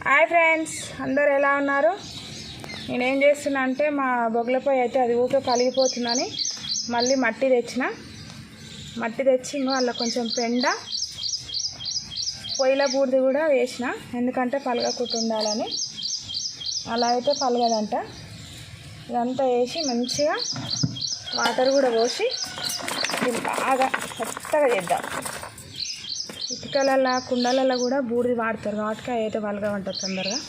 Hi friends, అందరు ఎలా ఉన్నారు? నేనేం చేస్తున్నా అంటే మా బొగ్గులపై అయితే అది ఊకే పలిగిపోతుందని మళ్ళీ మట్టి తెచ్చి ఇంకో అలా కొంచెం పెండ పొయ్యిల బూడిది కూడా వేసిన, ఎందుకంటే పలగకుండా ఉండాలని. అలా అయితే పలగదంట. ఇదంతా వేసి మంచిగా వాటర్ కూడా పోసి దీన్ని బాగా మెత్తగా చేద్దాం. ఇటుకలల్లో కుండలలో కూడా బూడిది వాడతారు కాబట్టి అయితే వలగా ఉంటుంది తొందరగా.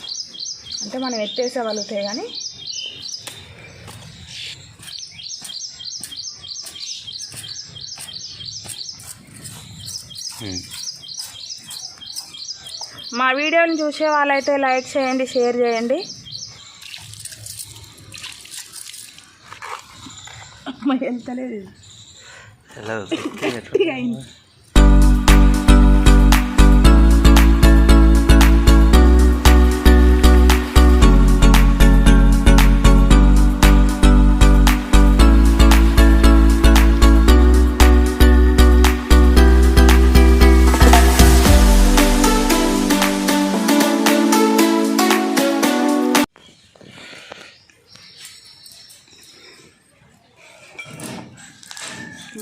అంటే మనం ఎత్తేసే వలుగుతాయి కానీ మా వీడియోని చూసే వాళ్ళైతే లైక్ చేయండి, షేర్ చేయండి. ఎంతలేదు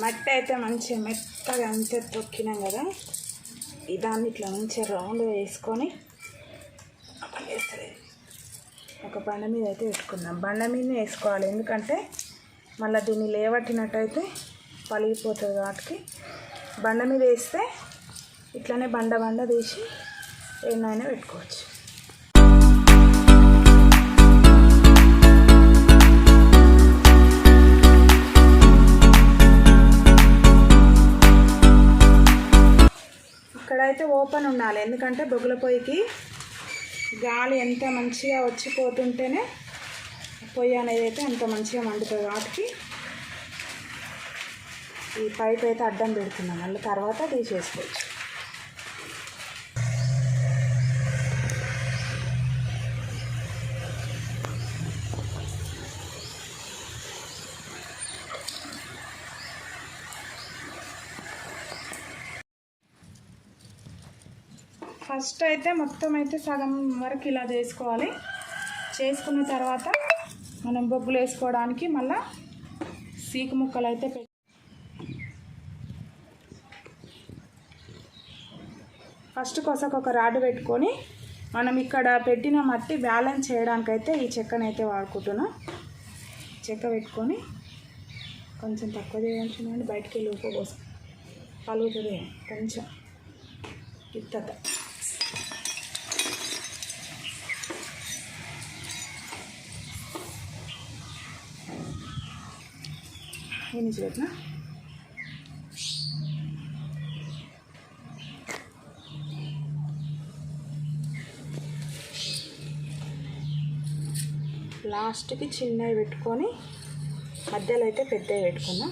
మట్టి అయితే మంచిగా మెత్తగా అంతే తొక్కినాం కదా. దాన్ని ఇట్లా మంచిగా రౌండ్ వేసుకొని ఒక బండ మీద అయితే పెట్టుకుందాం. బండ మీదనే వేసుకోవాలి, ఎందుకంటే మళ్ళీ దీన్ని లేవట్టినట్టయితే పలిగిపోతుంది కాబట్టి బండ మీద వేస్తే ఇట్లనే బండ తీసి ఏమైనా పెట్టుకోవచ్చు. ఇక్కడైతే ఓపెన్ ఉండాలి, ఎందుకంటే బొగ్గుల పొయ్యికి గాలి ఎంత మంచిగా వచ్చిపోతుంటేనే పొయ్యి అనేది అయితే అంత మంచిగా మండుతుంది. కాబట్టి ఈ పైప్ అయితే అడ్డం పెడుతున్నాం, మళ్ళీ తర్వాత తీసేసుకోవచ్చు. ఫస్ట్ అయితే మొత్తం అయితే సగం వరకు ఇలా చేసుకోవాలి. చేసుకున్న తర్వాత మనం బొగ్గులు వేసుకోవడానికి మళ్ళీ సీకు ముక్కలు అయితే ఫస్ట్ కొసకొక రాడ్ పెట్టుకొని మనం ఇక్కడ పెట్టిన మట్టి బ్యాలెన్స్ చేయడానికైతే ఈ చెక్కనైతే వాడుకుంటున్నాం. చెక్క పెట్టుకొని కొంచెం తక్కువ చేయాల్సిందండి, బయటికి వెళ్ళి ఉప్పు కోసం పలుగుతుంది కొంచెం ఇత్తత. ini juga లాస్ట్కి చిన్నవి పెట్టుకొని మధ్యలో అయితే పెద్దవి పెట్టుకున్నాం.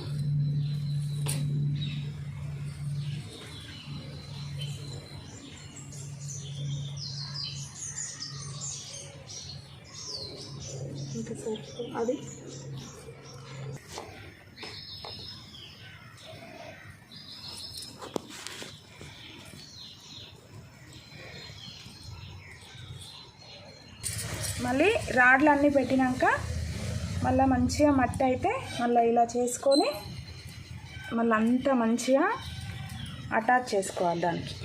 ఇంకా సరిపో అది మళ్ళీ రాడ్లు అన్నీ పెట్టినాక మళ్ళీ మంచిగా మట్టి అయితే మళ్ళీ ఇలా చేసుకొని మళ్ళీ అంతా మంచిగా అటాచ్ చేసుకోవాలి దానికి.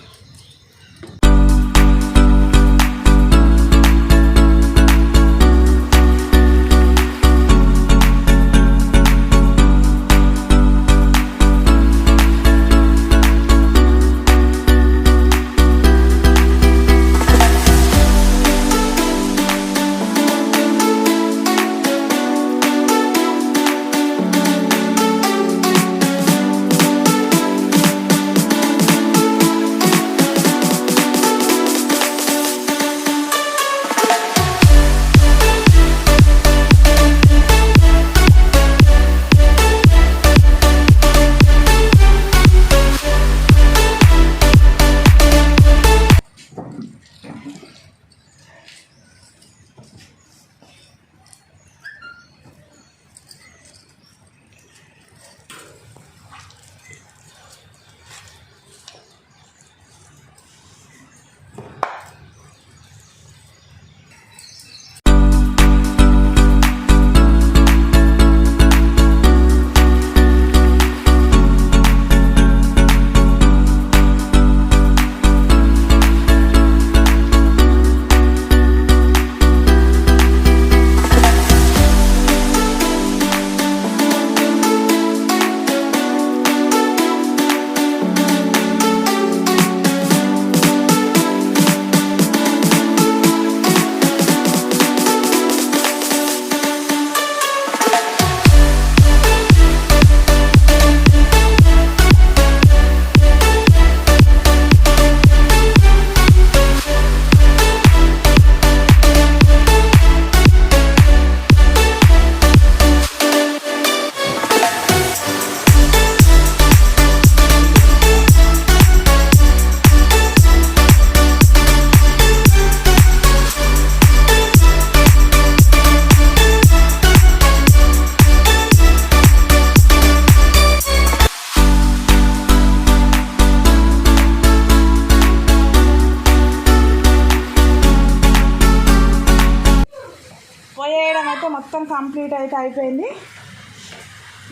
అయితే మొత్తం కంప్లీట్ అయితే అయిపోయింది.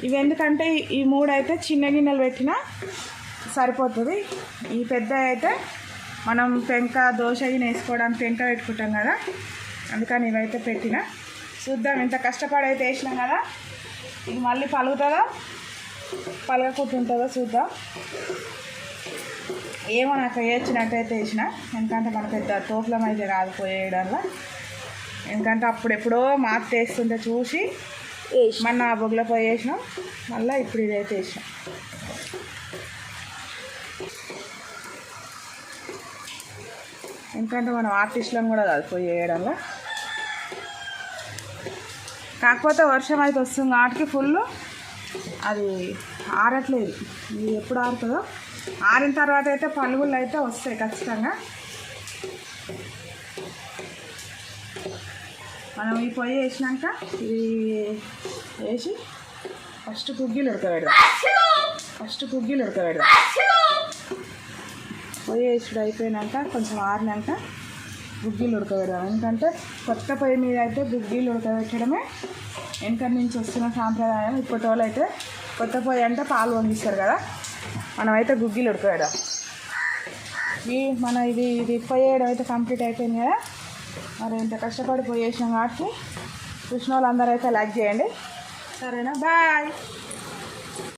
ఇవి ఎందుకంటే ఈ 3 అయితే చిన్న గిన్నెలు పెట్టినా సరిపోతుంది. ఈ పెద్ద అయితే మనం పెంక దోశ గిన్నె వేసుకోవడానికి పెంక పెట్టుకుంటాం కదా, అందుకని ఇవైతే పెట్టిన. చూద్దాం, ఇంత కష్టపడి అయితే వేసినాం కదా, ఇది మళ్ళీ పలుగుతుందో పలగకుంటుంటుందో చూద్దాం. ఏమో నాకు వేయించినట్టయితే వేసిన, ఎందుకంటే మన పెద్ద తోపులం అయితే రాదు పోయేయడంలో. ఎందుకంటే అప్పుడు ఎప్పుడో మాకు వేస్తుంటే చూసి మన ఆ బొగ్గులో పోయి వేసినాం, మళ్ళీ ఇప్పుడు ఇదైతే వేసినాం. ఎందుకంటే మనం ఆర్టిస్టులను కూడా కాదు పోయి వేయడంలో. కాకపోతే వర్షం అయితే వస్తుంది వాటికి ఫుల్ అది ఆరట్లేదు. ఇది ఎప్పుడు ఆరుతుందో, ఆరిన తర్వాత అయితే పలుగులు అయితే వస్తాయి ఖచ్చితంగా. మనం ఈ పొయ్యి వేసినాక ఇది వేసి ఫస్ట్ కుగ్గీలు ఉడకబెడదాం. పొయ్యి వేసుడు అయిపోయినాక కొంచెం ఆరినాక గుగ్గీలు ఉడకబెడదాం. ఎందుకంటే కొత్త పొయ్యి మీద అయితే గుగ్గీలు ఉడకబెట్టడమే వెనకటి నుంచి వస్తున్న సాంప్రదాయం. ఇప్పటి వాళ్ళు అయితే కొత్త పొయ్యి అంటే పాలు వండిస్తారు కదా, మనమైతే గుగ్గీలు ఉడకబెడదాం. ఇది పొయ్యి వేయడం అయితే కంప్లీట్ అయిపోయింది కదా. మరి ఇంత కష్టపడి పొయ్యి వేసినాం కాబట్టి చూసిన వాళ్ళందరూ అయితే లైక్ చేయండి, సరేనా? బాయ్.